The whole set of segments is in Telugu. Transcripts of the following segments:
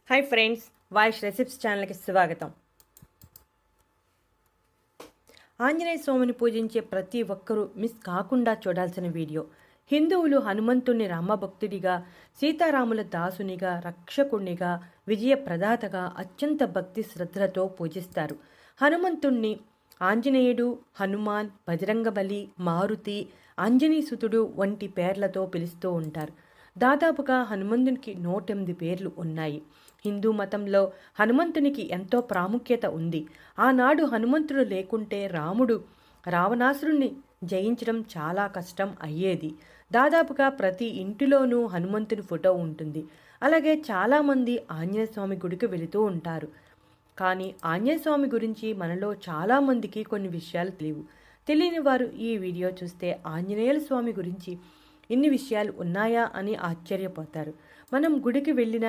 హాయ్ ఫ్రెండ్స్, వాయిష్ రెసిప్స్ ఛానల్కి స్వాగతం. ఆంజనేయ స్వామిని పూజించే ప్రతి ఒక్కరూ మిస్ కాకుండా చూడాల్సిన వీడియో. హిందువులు హనుమంతుణ్ణి రామభక్తుడిగా, సీతారాముల దాసునిగా, రక్షకుణ్ణిగా, విజయ ప్రదాతగా అత్యంత భక్తి శ్రద్ధలతో పూజిస్తారు. హనుమంతుణ్ణి ఆంజనేయుడు, హనుమాన్, బజరంగబలి, మారుతి, అంజనీసుతుడు వంటి పేర్లతో పిలుస్తూ ఉంటారు. దాదాపుగా హనుమంతునికి 108 పేర్లు ఉన్నాయి. హిందూ మతంలో హనుమంతునికి ఎంతో ప్రాముఖ్యత ఉంది. ఆనాడు హనుమంతుడు లేకుంటే రాముడు రావణాసురుణ్ణి జయించడం చాలా కష్టం అయ్యేది. దాదాపుగా ప్రతి ఇంటిలోనూ హనుమంతుని ఫోటో ఉంటుంది. అలాగే చాలామంది ఆంజనేయ స్వామి గుడికి వెళుతూ ఉంటారు. కానీ ఆంజనేయ స్వామి గురించి మనలో చాలామందికి కొన్ని విషయాలు తెలియని వారు ఈ వీడియో చూస్తే ఆంజనేయుల స్వామి గురించి ఇన్ని విషయాలు ఉన్నాయా అని ఆశ్చర్యపోతారు. మనం గుడికి వెళ్ళిన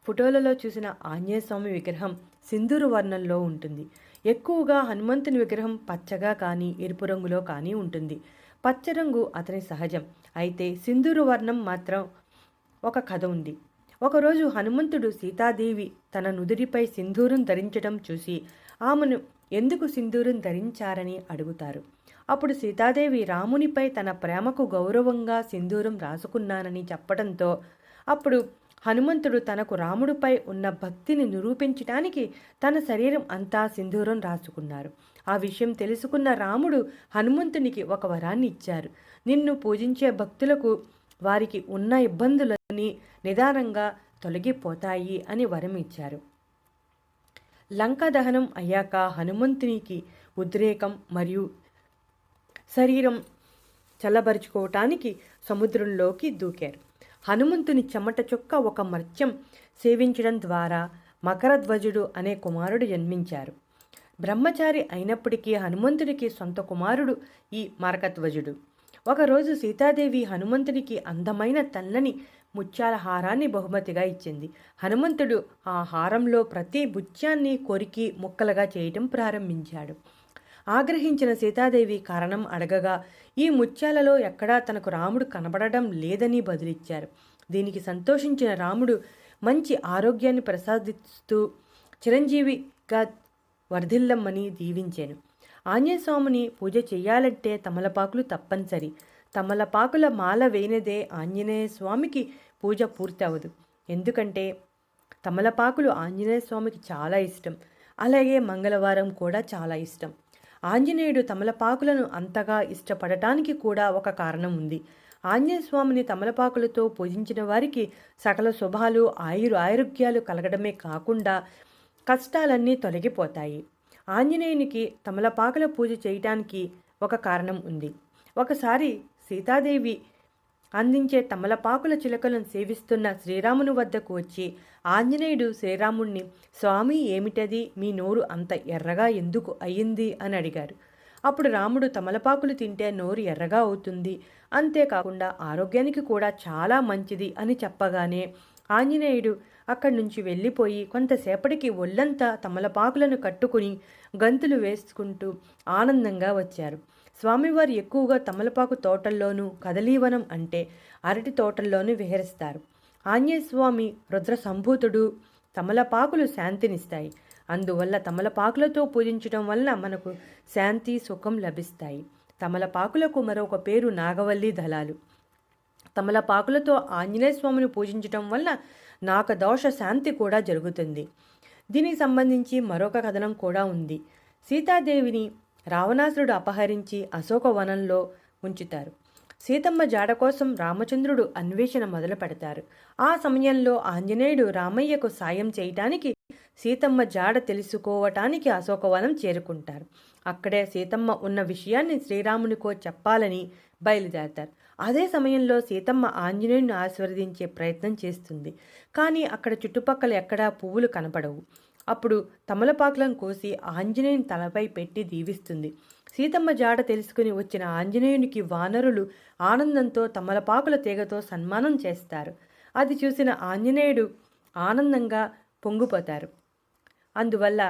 ఫోటోలలో చూసిన ఆంజనేయ స్వామి విగ్రహం సింధూర వర్ణంలో ఉంటుంది. ఎక్కువగా హనుమంతుని విగ్రహం పచ్చగా కానీ ఎరుపు రంగులో కానీ ఉంటుంది. పచ్చ రంగు అతని సహజం. అయితే సింధూర వర్ణం మాత్రం ఒక కథ ఉంది. ఒకరోజు హనుమంతుడు సీతాదేవి తన నుదుటిపై సింధూరం ధరించడం చూసి ఆమెను ఎందుకు సింధూరం ధరించారని అడుగుతారు. అప్పుడు సీతాదేవి రామునిపై తన ప్రేమకు గౌరవంగా సింధూరం రాసుకున్నానని చెప్పడంతో అప్పుడు హనుమంతుడు తనకు రాముడిపై ఉన్న భక్తిని నిరూపించడానికి తన శరీరం అంతా సింధూరం రాసుకున్నారు. ఆ విషయం తెలుసుకున్న రాముడు హనుమంతునికి ఒక వరాన్ని ఇచ్చారు. నిన్ను పూజించే భక్తులకు వారికి ఉన్న ఇబ్బందులని నిదానంగా తొలగిపోతాయి అని వరం ఇచ్చారు. లంకా దహనం అయ్యాక హనుమంతునికి ఉద్రేకం మరియు శరీరం చల్లబరుచుకోవటానికి సముద్రంలోకి దూకారు. హనుమంతుని చెమట చుక్క ఒక మత్స్యం సేవించడం ద్వారా మకరధ్వజుడు అనే కుమారుడు జన్మించారు. బ్రహ్మచారి అయినప్పటికీ హనుమంతుడికి సొంత కుమారుడు ఈ మరకధ్వజుడు. ఒకరోజు సీతాదేవి హనుమంతుడికి అందమైన తెల్లని ముత్యాల హారాన్ని బహుమతిగా ఇచ్చింది. హనుమంతుడు ఆ హారంలో ప్రతి ముత్యాన్ని కొరికి ముక్కలుగా చేయటం ప్రారంభించాడు. ఆగ్రహించిన సీతాదేవి కారణం అడగగా ఈ ముత్యాలలో ఎక్కడా తనకు రాముడు కనబడడం లేదని బదులిచ్చారు. దీనికి సంతోషించిన రాముడు మంచి ఆరోగ్యాన్ని ప్రసాదిస్తూ చిరంజీవిగా వర్ధిల్లమ్మని దీవించాను. ఆంజనేయ స్వామిని పూజ చేయాలంటే తమలపాకులు తప్పనిసరి. తమలపాకుల మాల వేయనిదే ఆంజనేయ స్వామికి పూజ పూర్తి అవ్వదు. ఎందుకంటే తమలపాకులు ఆంజనేయ స్వామికి చాలా ఇష్టం. అలాగే మంగళవారం కూడా చాలా ఇష్టం. ఆంజనేయుడు తమలపాకులను అంతగా ఇష్టపడటానికి కూడా ఒక కారణం ఉంది. ఆంజనేయ స్వామిని తమలపాకులతో పూజించిన వారికి సకల శుభాలు, ఆరోగ్యాలు కలగడమే కాకుండా కష్టాలన్నీ తొలగిపోతాయి. ఆంజనేయునికి తమలపాకుల పూజ చేయటానికి ఒక కారణం ఉంది. ఒకసారి సీతాదేవి అందించే తమలపాకుల చిలకలను సేవిస్తున్న శ్రీరాముని వద్దకు వచ్చి ఆంజనేయుడు శ్రీరాముణ్ణి, స్వామి ఏమిటది, మీ నోరు అంత ఎర్రగా ఎందుకు అయ్యింది అని అడిగారు. అప్పుడు రాముడు, తమలపాకులు తింటే నోరు ఎర్రగా అవుతుంది, అంతేకాకుండా ఆరోగ్యానికి కూడా చాలా మంచిది అని చెప్పగానే ఆంజనేయుడు అక్కడి నుంచి వెళ్ళిపోయి కొంతసేపటికి ఒళ్ళంతా తమలపాకులను కట్టుకుని గంతులు వేసుకుంటూ ఆనందంగా వచ్చారు. స్వామివారు ఎక్కువగా తమలపాకు తోటల్లోనూ, కదలీవనం అంటే అరటి తోటల్లోనూ విహరిస్తారు. ఆంజనేయ స్వామి రుద్ర సంభూతుడు. తమలపాకులు శాంతినిస్తాయి. అందువల్ల తమలపాకులతో పూజించడం వలన మనకు శాంతి, సుఖం లభిస్తాయి. తమలపాకులకు మరొక పేరు నాగవల్లి దళాలు. తమలపాకులతో ఆంజనేయ స్వామిని పూజించడం వల్ల నాగదోష శాంతి కూడా జరుగుతుంది. దీనికి సంబంధించి మరొక కథనం కూడా ఉంది. సీతాదేవిని రావణాసురుడు అపహరించి అశోకవనంలో ఉంచుతారు. సీతమ్మ జాడ కోసం రామచంద్రుడు అన్వేషణ మొదలు పెడతారు. ఆ సమయంలో ఆంజనేయుడు రామయ్యకు సాయం చేయటానికి సీతమ్మ జాడ తెలుసుకోవటానికి అశోకవనం చేరుకుంటారు. అక్కడే సీతమ్మ ఉన్న విషయాన్ని శ్రీరామునికో చెప్పాలని బయలుదేరతారు. అదే సమయంలో సీతమ్మ ఆంజనేయుని ఆశీర్వదించే ప్రయత్నం చేస్తుంది. కానీ అక్కడ చుట్టుపక్కల ఎక్కడా పువ్వులు కనపడవు. అప్పుడు తమలపాకులను కోసి ఆంజనేయుని తలపై పెట్టి దీవిస్తుంది. సీతమ్మ జాడ తెలుసుకుని వచ్చిన ఆంజనేయునికి వానరులు ఆనందంతో తమలపాకుల తీగతో సన్మానం చేస్తారు. అది చూసిన ఆంజనేయుడు ఆనందంగా పొంగిపోతారు. అందువల్ల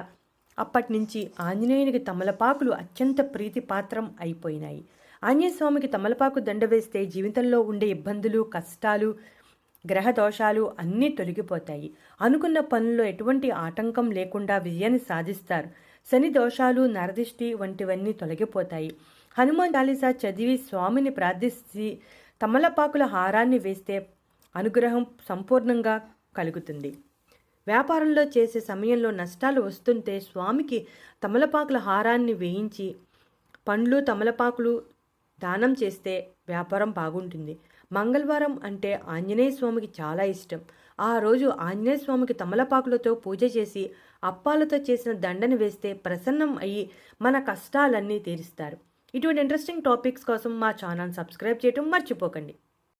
అప్పటి నుంచి ఆంజనేయునికి తమలపాకులు అత్యంత ప్రీతిపాత్రం అయిపోయినాయి. ఆంజనేయ స్వామికి తమలపాకు దండ వేస్తే జీవితంలో ఉండే ఇబ్బందులు, కష్టాలు గ్రహ దోషాలు అన్నీ తొలగిపోతాయి. అనుకున్న పనుల్లో ఎటువంటి ఆటంకం లేకుండా విజయాన్ని సాధిస్తారు. శని దోషాలు, నరదిష్టి వంటివన్నీ తొలగిపోతాయి. హనుమాన్ చాలీసా చదివి స్వామిని ప్రార్థించి తమలపాకుల హారాన్ని వేస్తే అనుగ్రహం సంపూర్ణంగా కలుగుతుంది. వ్యాపారంలో చేసే సమయంలో నష్టాలు వస్తుంటే స్వామికి తమలపాకుల హారాన్ని వేయించి పండ్లు, తమలపాకులు దానం చేస్తే వ్యాపారం బాగుంటుంది. మంగళవారం అంటే ఆంజనేయ స్వామికి చాలా ఇష్టం. ఆ రోజు ఆంజనేయ స్వామికి తమలపాకులతో పూజ చేసి అప్పాలతో చేసిన దండని వేస్తే ప్రసన్నం అయ్యి మన కష్టాలన్నీ తీరుస్తారు. ఇటువంటి ఇంట్రెస్టింగ్ టాపిక్స్ కోసం మా ఛానల్ సబ్స్క్రైబ్ చేయడం మర్చిపోకండి.